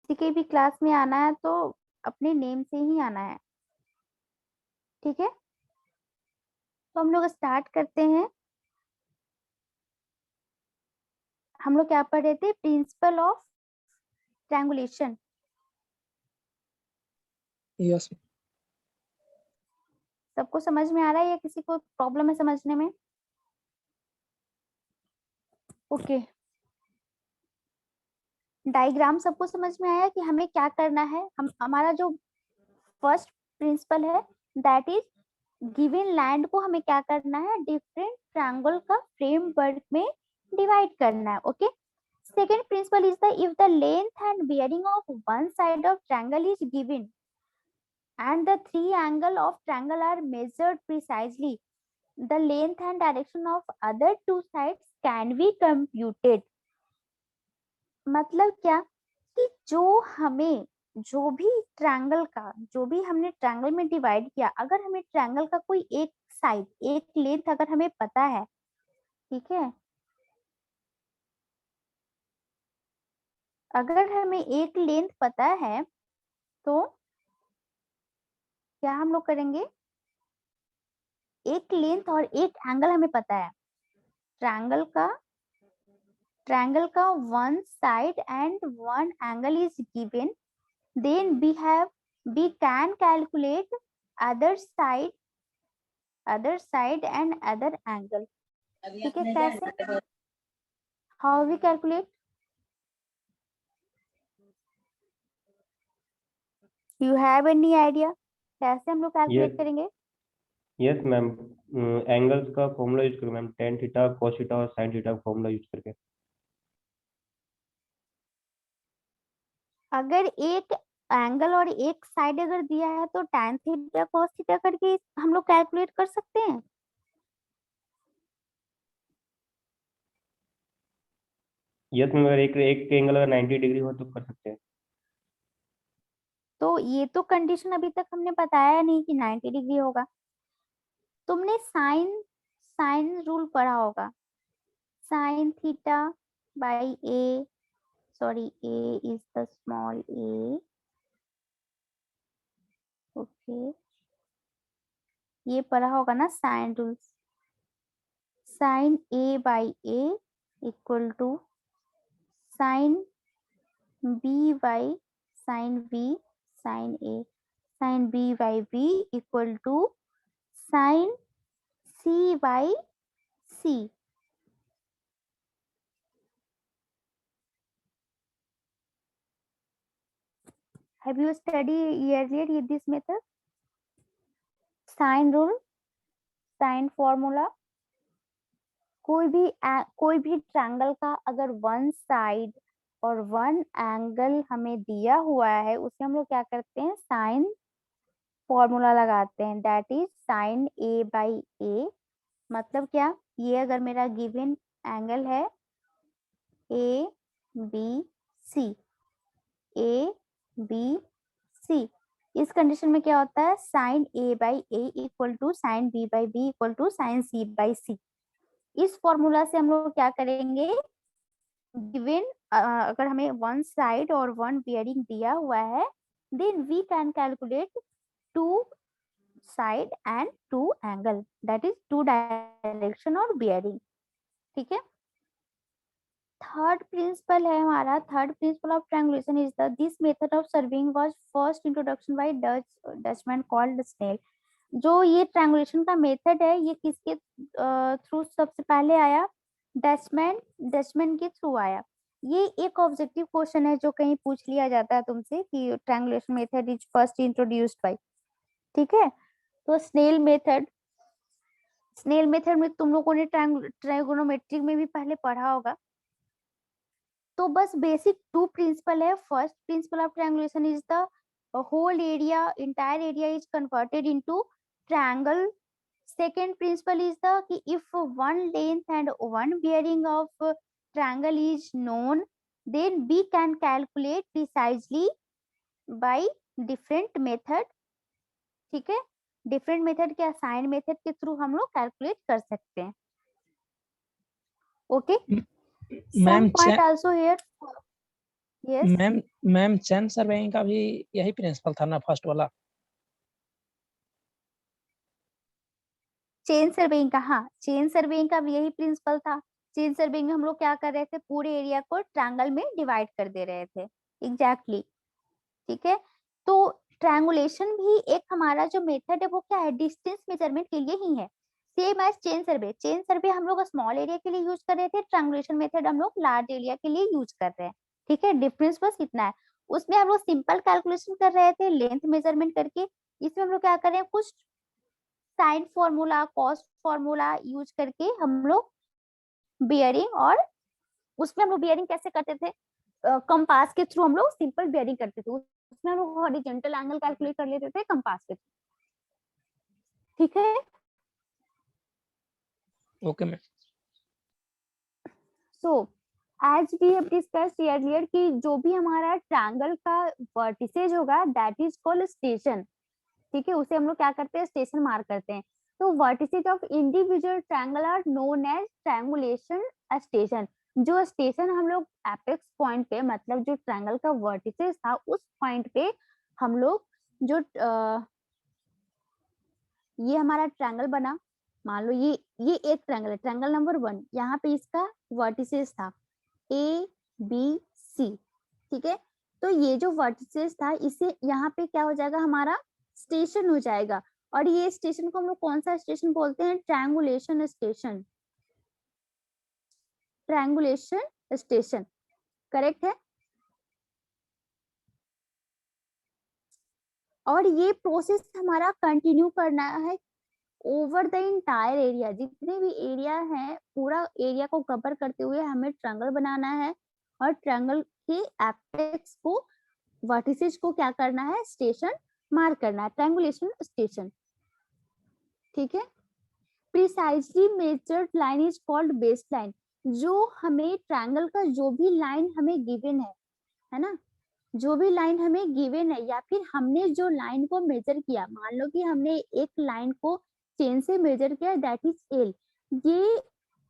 किसी के भी क्लास में आना है तो अपने नेम से ही आना है, ठीक है। तो हम लोग स्टार्ट करते हैं। हम लोग क्या पढ़ रहे थे? Principal of triangulation. यस। सबको समझ में आ रहा है या किसी को प्रॉब्लम है समझने में? ओके। डायग्राम सबको समझ में आया कि हमें क्या करना है? हमारा जो फर्स्ट प्रिंसिपल है दैट इज गिवन लैंड को हमें क्या करना है? डिफरेंट ट्रायंगल का फ्रेमवर्क में डिवाइड करना है। Okay. Second principle is the if the length and bearing of one side of triangle is given and the three angle of triangle are measured precisely, the length and direction of other two sides can be computed। मतलब क्या कि जो भी हमने triangle में divide किया, अगर हमें ट्रायंगल का कोई एक साइड, एक लेंथ अगर हमें पता है, ठीक है, अगर हमें एक लेंथ पता है तो क्या हम लोग करेंगे? एक लेंथ और एक एंगल हमें पता है, ट्रायंगल का one side and one angle is given, then we can calculate other side and other angle। ठीक है, कैसे? how we calculate? you have any idea कैसे हम लोग कैलकुलेट करेंगे? यस मैम, एंगल्स का फॉर्मूला यूज करो ma'am, tan theta cos theta और साइन थीटा का फॉर्मूला यूज करके। अगर एक एंगल और एक साइड अगर दिया है तो tan थीटा cos थीटा करके हम लोग कैलकुलेट कर सकते हैं। यस मैम, अगर एक एंगल अगर 90 डिग्री हो तो कर सकते हैं। तो ये तो कंडीशन अभी तक हमने बताया नहीं कि 90 डिग्री होगा। तुमने साइन रूल पढ़ा होगा, sine theta by A, sorry A is the small A, okay, ये पढ़ा होगा ना sine rule. Sine A by A equal to sine B by sine B sine A, sine B by B equal to sine C by C. Have you studied earlier this method? Sine rule, sine formula। कोई भी triangle का अगर one side और one angle हमें दिया हुआ है, उसे हम लोग क्या करते हैं? साइन फॉर्मूला लगाते हैं, that is sine A by A. मतलब क्या? ये अगर मेरा गिवन एंगल है A B C, A B C, इस कंडीशन में क्या होता है? Sine A by A equal to sine B by B equal to sine C by C. इस फॉर्मूला से हम लोग क्या करेंगे? गिवन अगर हमें वन साइड और वन बियरिंग दिया हुआ है, then we can calculate two side and two angle, that is two direction और बियरिंग। ठीक है। थर्ड प्रिंसिपल है हमारा, third principle of triangulation is the this method of serving was first introduction by Dutchman called Snell. जो ये triangulation का method है, ये किसके थ्रू सबसे पहले आया? डचमैन के थ्रू आया। ये एक ऑब्जेक्टिव क्वेश्चन है जो कहीं पूछ लिया जाता है तुमसे कि triangulation method is first introduced by. ठीक है। तो स्नेल मेथड में तुम लोगों ने ट्रायगोनोमेट्री में भी पहले पढ़ा होगा। तो बस बेसिक टू प्रिंसिपल है। First principle of triangulation is the whole area, entire area is converted into triangle. Second principle is if one length and one bearing of triangle is known, then we can calculate precisely by different method। ठीक है। Different method क्या? Sign method के through हम लोग calculate कर सकते हैं। Okay. Ma'am some point also here, yes ma'am ma'am chain surveying का भी यही प्रिंसिपल था ना, फर्स्ट वाला? चेन सर्वेइंग का, हाँ चेन सर्वेइंग का भी यही प्रिंसिपल था। चेन सर्वेइंग में हम लोग क्या कर रहे थे, पूरे एरिया को ट्रायंगल में डिवाइड कर दे रहे थे। एग्जैक्टली ठीक है। तो ट्रायंगुलेशन भी एक हमारा जो मेथड है वो क्या है, डिस्टेंस मेजरमेंट के लिए ही है। Same as chain survey, chain survey हम लोग स्मॉल एरिया के लिए यूज कर रहे थे, ट्रायंगुलेशन मेथड हम लोग लार्ज एरिया के लिए यूज कर रहे हैं। ठीक है, डिफरेंस बस इतना है। उसमें हम लोग सिंपल कैलकुलेशन कर रहे थे लेंथ मेजरमेंट करके, इसमें हम लोग क्या कर रहे हैं, कुछ sine formula cos formula use करके हम लोग बियरिंग, और उसमें हम लोग बियरिंग कैसे करते थे, कंपास के थ्रू हम लोग सिंपल बियरिंग करते थे। उसमें हम लोग हॉरिजॉन्टल एंगल कैलकुलेट कर लेते थे कंपास के थ्रू। ठीक है, okay ma'am. So as we have discussed earlier कि जो भी हमारा ट्रायंगल का वर्टिसेज होगा दैट इज कॉल्ड स्टेशन। ठीक है, उसे हम लोग क्या करते हैं, स्टेशन मार्क करते हैं। तो vertices of individual triangle are known as triangulation station. जो स्टेशन हम लोग एपेक्स पॉइंट पे, मतलब जो ट्रायंगल का वर्टिसेज था उस पॉइंट पे हम लोग जो ये हमारा ट्रायंगल बना, मान लो ये एक ट्रायंगल है, ट्रायंगल नंबर 1, यहाँ पे इसका वर्टिसेज था ए बी सी। ठीक है, तो ये जो वर्टिसेज था इसे यहाँ पे क्या हो जाएगा, हमारा स्टेशन हो जाएगा। और ये स्टेशन को हम लोग कौन सा स्टेशन बोलते हैं, triangulation station. Triangulation station correct है। और ये प्रोसेस हमारा कंटिन्यू करना है ओवर द इंटायर एरिया, जितने भी एरिया है पूरा एरिया को कवर करते हुए हमें ट्रायंगल बनाना है। और ट्रायंगल के एपेक्स को, वर्टिसेज को क्या करना है, स्टेशन मार्क करना है, ट्रायंगुलेशन स्टेशन। ठीक है, precisely measured line is called base line. जो हमें ट्रायंगल का जो भी लाइन हमें गिवन है ना, जो भी लाइन हमें गिवन है या फिर हमने जो लाइन को मेजर किया, मान लो कि हमने एक लाइन को चेन से मेजर किया दैट इज एल,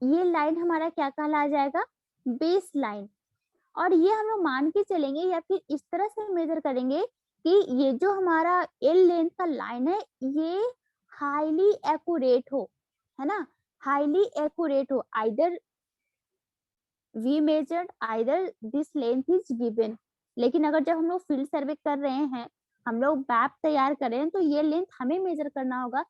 ये लाइन हमारा क्या कहला जाएगा, बेस लाइन। और ये हम लोग मान के चलेंगे या फिर इस तरह से मेजर करेंगे कि ये जो हमारा एल लेंथ का लाइन है ये हाईली एक्यूरेट हो, है ना, हाईली एक्यूरेट हो, either we measured either this length is given. लेकिन अगर जब हम लोग फील्ड सर्वे कर रहे हैं, हम लोग मैप तैयार कर रहे हैं, तो ये लेंथ हमें मेजर करना होगा।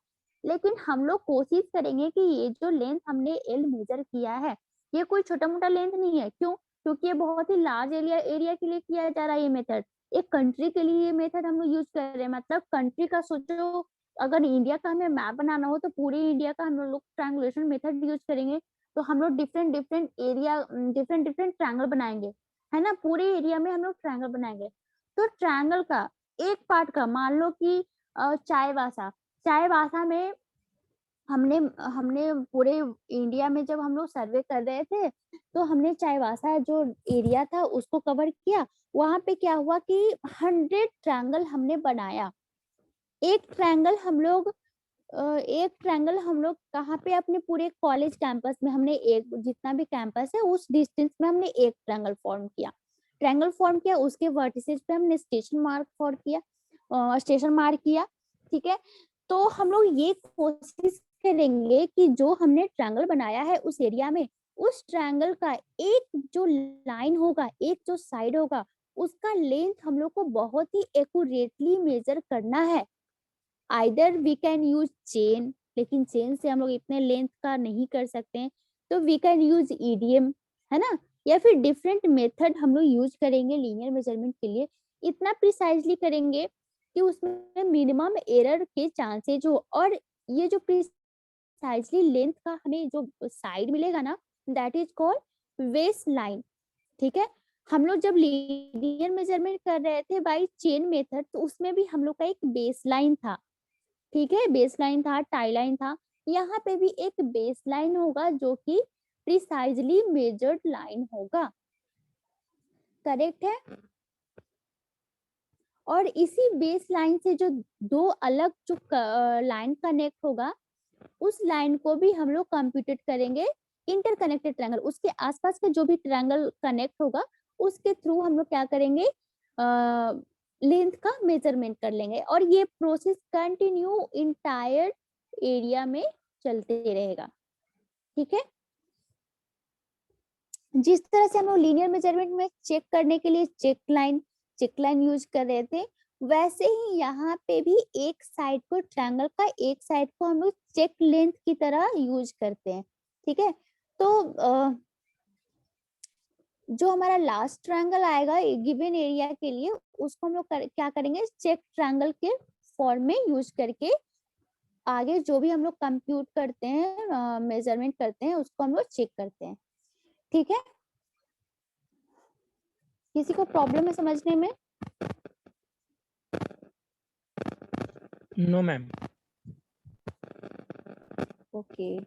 लेकिन हम लोग कोशिश करेंगे कि ये जो लेंथ हमने एल मेजर किया है ये कोई छोटा मोटा लेंथ नहीं है। क्यों, क्योंकि ये बहुत ही लार्ज एरिया के लिए किया जा रहा है ये मेथड, एक कंट्री के लिए ये मेथड हम लोग यूज कर रहे हैं। मतलब कंट्री का सोचो, अगर इंडिया का हमें मैप बनाना हो तो पूरे इंडिया का हम लोग ट्रायंगुलेशन मेथड यूज करेंगे। तो हम लोग different different area, different different triangle बनाएंगे, है ना, पूरे एरिया में हम लोग ट्रायंगल बनाएंगे। तो ट्रायंगल का एक पार्ट का, मान लो कि चाईबासा, चाईबासा में हमने हमने पूरे इंडिया में जब हम लोग सर्वे कर रहे थे तो हमने चाईबासा जो एरिया था उसको कवर किया। वहां पे क्या हुआ कि 100 ट्रायंगल हमने बनाया। एक ट्रायंगल हम लोग कहाँ पे, अपने पूरे कॉलेज कैंपस में हमने एक, जितना भी कैंपस है उस डिस्टेंस में हमने एक ट्रायंगल फॉर्म किया। उसके वर्टिसेज पे हमने स्टेशन मार्क किया। ठीक है, तो हम लोग ये कोशिश करेंगे कि जो हमने ट्रायंगल बनाया है उस एरिया में, उस ट्रायंगल का एक जो लाइन होगा, एक जो साइड होगा, उसका लेंथ हम लोग को बहुत ही एक्यूरेटली मेजर करना है। Either we can use chain, लेकिन चेन से हम लोग इतने लेंथ का नहीं कर सकते हैं, तो वी कैन यूज ईडीएम, है ना, या फिर डिफरेंट मेथड हम लोग यूज करेंगे लीनियर मेजरमेंट के लिए। इतना प्रिसाइजली करेंगे कि उसमें मिनिमम एरर के चांसेज हो। और ये जो प्रिसाइजली लेंथ का हमें जो साइड मिलेगा ना, that is called base line. ठीक है, हम लोग जब लीनियर मेजरमेंट कर रहे थे बाय चेन मेथड, तो उसमें भी हम लोग का एक बेस लाइन था। ठीक है, बेस लाइन था, टाई लाइन था, यहाँ पे भी एक बेस लाइन होगा जो कि प्रिसाइजली मेजर्ड लाइन होगा। करेक्ट है। और इसी बेस लाइन से जो दो अलग जो लाइन कनेक्ट होगा, उस लाइन को भी हम लोग कंप्यूटेड करेंगे इंटरकनेक्टेड ट्रायंगल। उसके आसपास का जो भी ट्रायंगल कनेक्ट होगा उसके थ्रू हम लोग क्या करेंगे, लेंथ का मेजरमेंट कर लेंगे और ये प्रोसेस कंटिन्यू इंटायर एरिया में चलते रहेगा। ठीक है, जिस तरह से हम लोग लीनियर मेजरमेंट में चेक करने के लिए चेक लाइन यूज कर रहे थे, वैसे ही यहाँ पे भी एक साइड को, ट्रायंगल का एक साइड को हम लोग चेक लेंथ की तरह यूज करते हैं। ठीक है, तो जो हमारा लास्ट ट्रायंगल आएगा गिवन एरिया के लिए, उसको हम लोग क्या करेंगे, चेक ट्रायंगल के फॉर्म में यूज करके आगे जो भी हम लोग कंप्यूट करते हैं, मेजरमेंट करते हैं, उसको हम लोग चेक करते हैं। ठीक है, किसी को प्रॉब्लम है समझने में? No ma'am. ओके,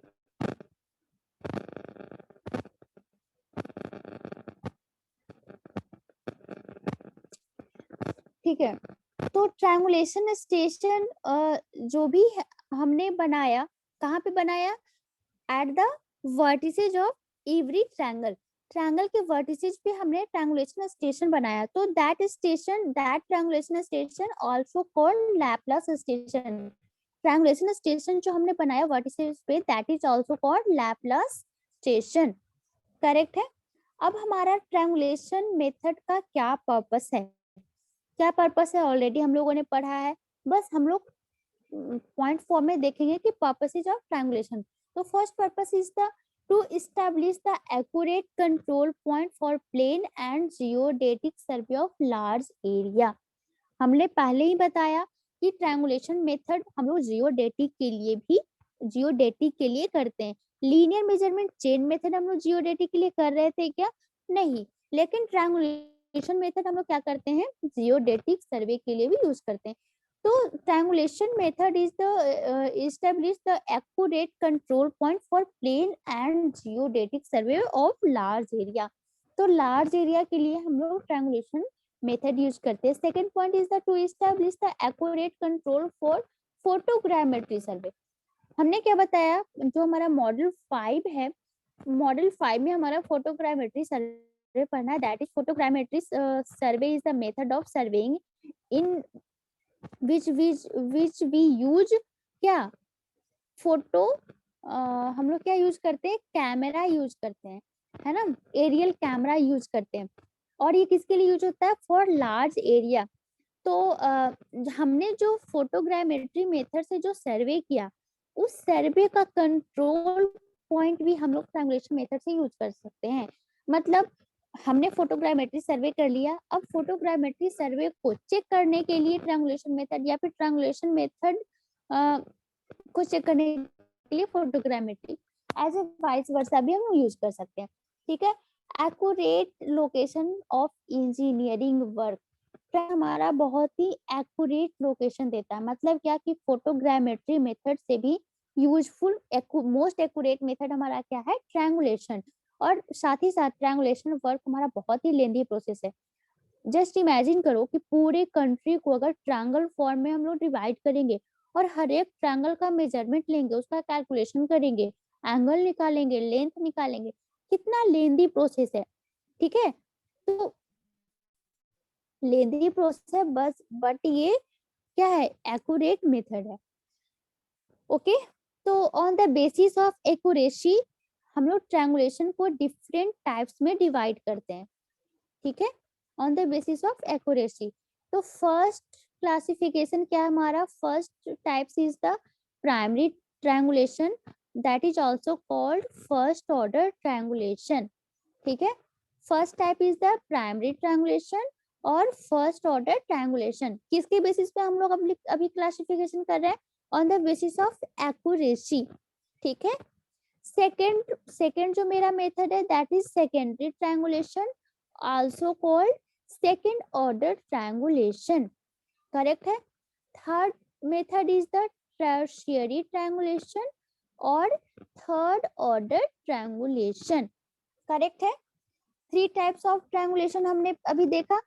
ठीक है, तो ट्रायंगुलेशन स्टेशन जो भी हमने बनाया, कहाँ पे बनाया, at the vertices of every triangle, triangle के वर्टिसेज पे हमने ट्रायंगुलेशन स्टेशन बनाया। तो that triangulation station also called Laplace station. Triangulation station जो हमने बनाया वर्टिसेज पे, that is also called Laplace station. Correct है। अब हमारा ट्रायंगुलेशन मेथड का क्या पर्पस है, क्या पर्पस है ऑलरेडी हम लोगों ने पढ़ा है, बस हम लोग पॉइंट फॉर्म में देखेंगे कि पर्पसेज ऑफ ट्रायंगुलेशन। तो first purpose is the to establish the accurate control point for plane and geodetic survey of large area. हमने पहले ही बताया कि ट्रायंगुलेशन मेथड हम लोग जियोडेटिक के लिए करते हैं। लीनियर मेजरमेंट चेन मेथड हम लोग जियोडेटिक के लिए कर रहे थे क्या? नहीं, लेकिन ट्रायंगुलेशन मेथड हम लोग क्या करते हैं, जियोडेटिक सर्वे के लिए भी यूज करते हैं। तो triangulation method is the establish the accurate control point for plane and geodetic survey of large area. तो लार्ज एरिया के लिए हम लोग ट्रायंगुलेशन मेथड यूज करते हैं। Second point is the to establish the accurate control for photogrammetry survey. हमने क्या बताया, जो हमारा मॉडल 5 है, मॉडल 5 में हमारा फोटोग्रामेट्री सर्वे पढ़ना है। That is photogrammetry survey is the method of surveying in which we use क्या, फोटो, हम लोग क्या यूज करते हैं, कैमरा यूज करते हैं, है ना, एरियल कैमरा यूज करते हैं। और ये किसके लिए यूज होता है, फॉर लार्ज एरिया। तो हमने जो फोटोग्रामेट्री मेथड से जो सर्वे किया, उस सर्वे का कंट्रोल पॉइंट भी हम लोग ट्रायंगुलेशन मेथड से यूज कर सकते हैं। मतलब हमने फोटोग्रामेट्री सर्वे कर लिया, अब फोटोग्रामेट्री सर्वे को चेक करने के लिए ट्रायंगुलेशन मेथड या फिर ट्रायंगुलेशन मेथड को चेक करने के लिए photogrammetry, as a vice versa भी हम यूज कर सकते हैं। ठीक है, accurate location of engineering work हमारा बहुत ही एक्यूरेट लोकेशन देता है। मतलब क्या कि फोटोग्रामेट्री मेथड से भी यूजफुल मोस्ट एक्यूरेट मेथड हमारा क्या है, ट्रायंगुलेशन। और साथ ही साथ ट्रायंगुलेशन वर्क हमारा बहुत ही लेंथी प्रोसेस है। जस्ट इमेजिन करो कि पूरे कंट्री को अगर ट्रायंगल फॉर्म में हम लोग डिवाइड करेंगे और हर एक ट्रायंगल का मेजरमेंट लेंगे, उसका कैलकुलेशन करेंगे, एंगल निकालेंगे, लेंथ निकालेंगे, कितना लेंथी प्रोसेस है। ठीक है, तो लेंथी प्रोसेस है बस, बट ये क्या है, एक्यूरेट मेथड है। ओके, तो on the basis of accuracy हम लोग ट्रायंगुलेशन को डिफरेंट टाइप्स में डिवाइड करते हैं। ठीक है, on the basis of accuracy. तो फर्स्ट क्लासिफिकेशन क्या है हमारा, first types is the primary triangulation, that is also called first order triangulation. ठीक है, first type is the primary triangulation और फर्स्ट ऑर्डर ट्रायंगुलेशन। किसके बेसिस पे हम लोग अभी क्लासिफिकेशन कर रहे हैं, on the basis of accuracy. ठीक है, सेकंड जो मेरा मेथड है, that is secondary triangulation, also called second order triangulation. Correct है। Third method is the tertiary triangulation और थर्ड ऑर्डर ट्रायंगुलेशन। करेक्ट है। 3 टाइप्स ऑफ ट्रायंगुलेशन हमने अभी देखा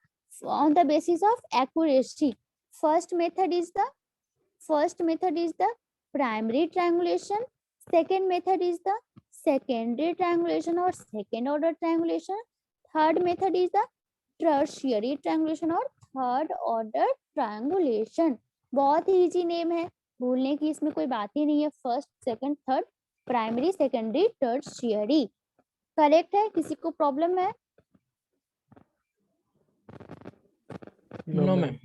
on the basis of accuracy. First method is the primary triangulation, second method is the secondary triangulation or second order triangulation, third method is the tertiary triangulation और third order triangulation. बहुत ही easy name है, भूलने की इसमें कोई बात ही नहीं है। First, second, third, primary, secondary, tertiary. Correct है? किसी को प्रॉब्लम है? No ma'am.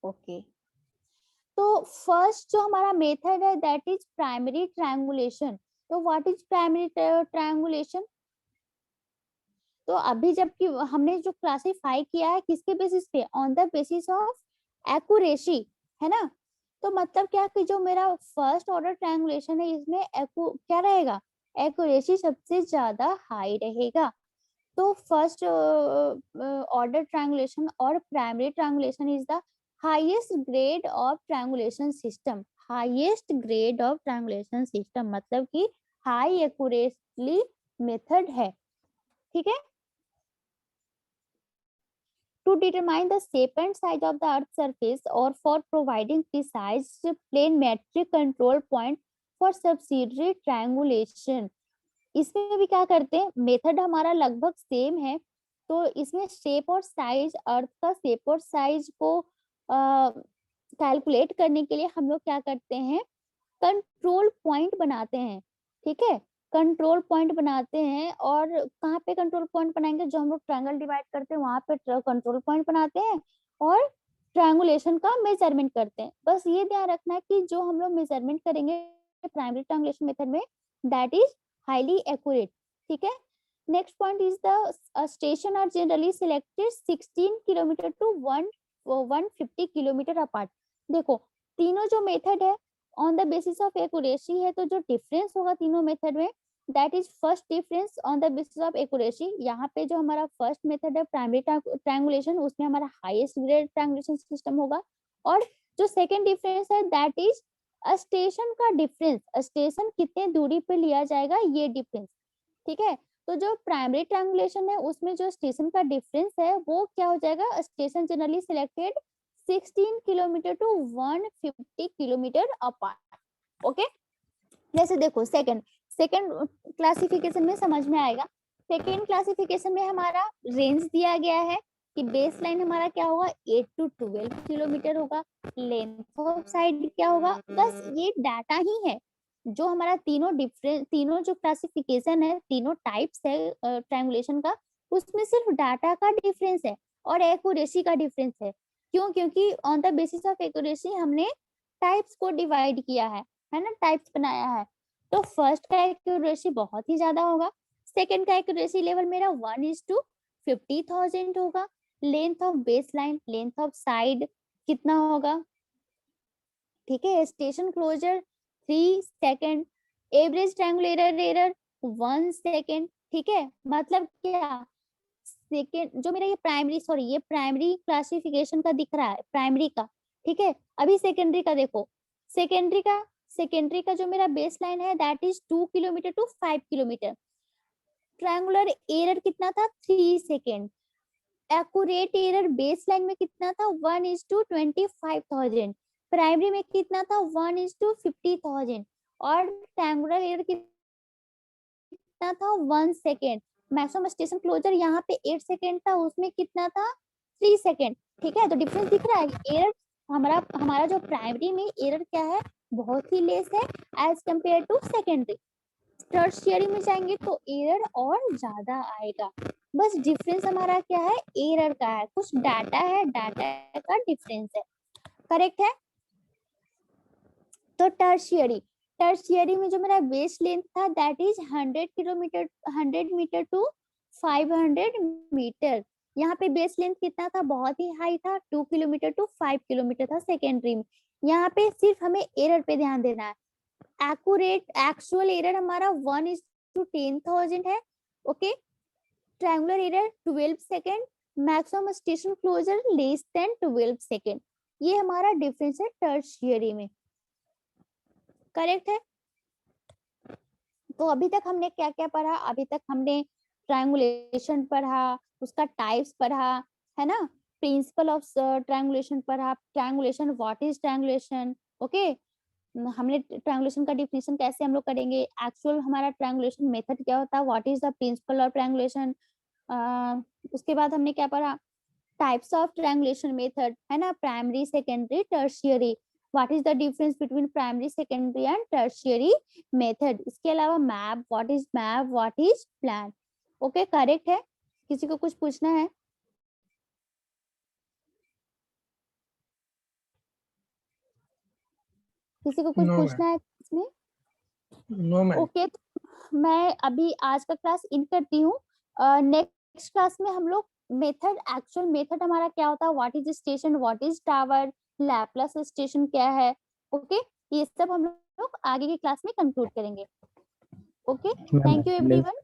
ओके, तो फर्स्ट जो हमारा मेथड है दैट इज प्राइमरी ट्रायंगुलेशन। तो व्हाट इज प्राइमरी ट्रायंगुलेशन? तो अभी जबकि हमने जो क्लासिफाई किया है किसके बेसिस पे? On the basis of accuracy, है ना। तो मतलब क्या कि जो मेरा फर्स्ट ऑर्डर ट्रायंगुलेशन है इसमें क्या रहेगा? एक्यूरेसी सबसे ज्यादा हाई रहेगा। तो फर्स्ट ऑर्डर ट्रायंगुलेशन और primary triangulation is the highest grade of triangulation system. Highest grade of triangulation system मतलब कि हाई एक्यूरेटली मेथड है, ठीक है। To determine the shape and size of the Earth's surface or for providing precise plane metric control point for subsidiary triangulation। इसमें भी क्या करते हैं, मेथड हमारा लगभग सेम है। तो इसमें शेप और साइज, अर्थ का शेप और साइज को कैलकुलेट करने के लिए हम लोग क्या करते हैं, कंट्रोल पॉइंट बनाते हैं, ठीक है। कंट्रोल पॉइंट बनाते हैं, और कहाँ पे कंट्रोल पॉइंट बनाएंगे? जो हम लोग ट्रायंगल डिवाइड करते हैं वहां पे कंट्रोल पॉइंट बनाते हैं और ट्रायंगुलेशन का मेजरमेंट करते हैं। बस ये ध्यान रखना है कि जो हम लोग मेजरमेंट करेंगे प्राइमरी ट्रायंगुलेशन मेथड में दैट इज हाईली एक्यूरेट, ठीक है। Next point is the station are generally selected 16 kilometre to 150 kilometre apart. देखो तीनों जो मेथड है on the basis of accuracy है, तो जो डिफरेंस होगा तीनों मेथड में that is first difference on the basis of accuracy. यहाँ पे जो हमारा फर्स्ट मेथड है प्राइमरी ट्रायंगुलेशन उसमें हमारा हाईएस्ट ग्रेड ट्रायंगुलेशन सिस्टम होगा, और जो सेकंड डिफरेंस है दैट इज स्टेशन का डिफरेंस, स्टेशन कितने दूरी पे लिया जाएगा ये डिफरेंस, ठीक है। तो जो प्राइमरी ट्रायंगुलेशन है उसमें जो स्टेशन का डिफरेंस है वो क्या हो जाएगा, station generally selected 16 kilometre to 150 kilometre apart, okay. जैसे देखो सेकंड क्लासिफिकेशन में समझ में आएगा। सेकंड क्लासिफिकेशन में हमारा रेंज दिया गया है कि बेस लाइन हमारा क्या होगा, 8 टू 12 किलोमीटर होगा। लेंथ ऑफ साइड क्या होगा, बस ये डाटा ही है। जो हमारा तीनों जो क्लासिफिकेशन है, तीनों टाइप्स है ट्रायंगुलेशन का, उसमें सिर्फ डाटा का डिफरेंस है और एक्यूरेसी का डिफरेंस है। क्यों? क्योंकि on the basis of accuracy हमने टाइप्स को डिवाइड किया है ना, टाइप्स बनाया है। तो फर्स्ट का एक्यूरेसी बहुत ही ज्यादा होगा, सेकंड का एक्यूरेसी लेवल मेरा 1:50,000 होगा। Length of base line, length of side कितना होगा, ठीक है। Station closure 3 second, average triangular error 1 second, ठीक है। मतलब क्या, सेकेंड जो मेरा ये प्राइमरी क्लासिफिकेशन का दिख रहा है, प्राइमरी का, ठीक है। अभी सेकेंडरी का देखो, सेकेंडरी का जो मेरा बेस लाइन है that is 2 kilometre to 5 kilometre. Triangular error कितना था, 3 second. Accurate error base line में कितना था, 1:25,000। प्राइमरी में कितना था, 1:50,000। और ट्रायंगुलर एरर कितना था, 1 सेकेंड। मैक्सिमम स्टेशन क्लोजर यहाँ पे 8 सेकेंड था, उसमें कितना था, 3 सेकेंड, ठीक है। तो डिफरेंस दिख रहा है। एरर हमारा जो प्राइमरी में एरर क्या है, बहुत ही लेस है as compare to secondary. Tertiary में जाएंगे तो एरर और ज्यादा आएगा। बस डिफरेंस हमारा क्या है, एरर का है, कुछ डाटा है, डाटा का डिफरेंस है, करेक्ट है। तो टर्शियरी में जो मेरा बेस लेंथ था that is 100 metre to 500 metre. यहाँ पे बेस लेंथ कितना था, बहुत ही हाई था, 2 किलोमीटर टू 5 किलोमीटर था सेकेंडरी में। यहाँ पे सिर्फ हमें एरर पे ध्यान देना है। एक्चुअल एरर हमारा 1:10,000 है, okay. Triangular error 12 second, maximum station closure less than 12 second. ये हमारा डिफरेंस है टर्शियरी में, करेक्ट है। तो अभी तक हमने क्या क्या पढ़ा, अभी तक हमने ट्रायंगुलेशन पढ़ा, उसका टाइप्स पढ़ा, है ना। प्रिंसिपल ऑफ ट्रायंगुलेशन पढ़ा, triangulation, what is triangulation, okay. हमने ट्रायंगुलेशन का डिफिनेशन कैसे हम लोग करेंगे, एक्चुअल हमारा ट्रायंगुलेशन मेथड क्या होता है, what is the principal of triangulation, उसके बाद हमने क्या पढ़ा, टाइप्स ऑफ ट्रायंगुलेशन मेथड, है ना, primary, secondary, tertiary. What is the difference between primary, secondary and tertiary method. इसके अलावा map, what is map, what is plan. Okay, correct है। किसी को कुछ पूछना है? किसी को कुछ No, पूछना है इसमें? No ma'am. ओके, मैं अभी आज का क्लास इन करती हूँ। नेक्स्ट क्लास में हम लोग मेथड, एक्चुअल मेथड हमारा क्या होता है, what is station, what is tower, Laplace station क्या है, ओके, ये सब हम लोग आगे की क्लास में कंक्लूड करेंगे। Okay, thank you everyone.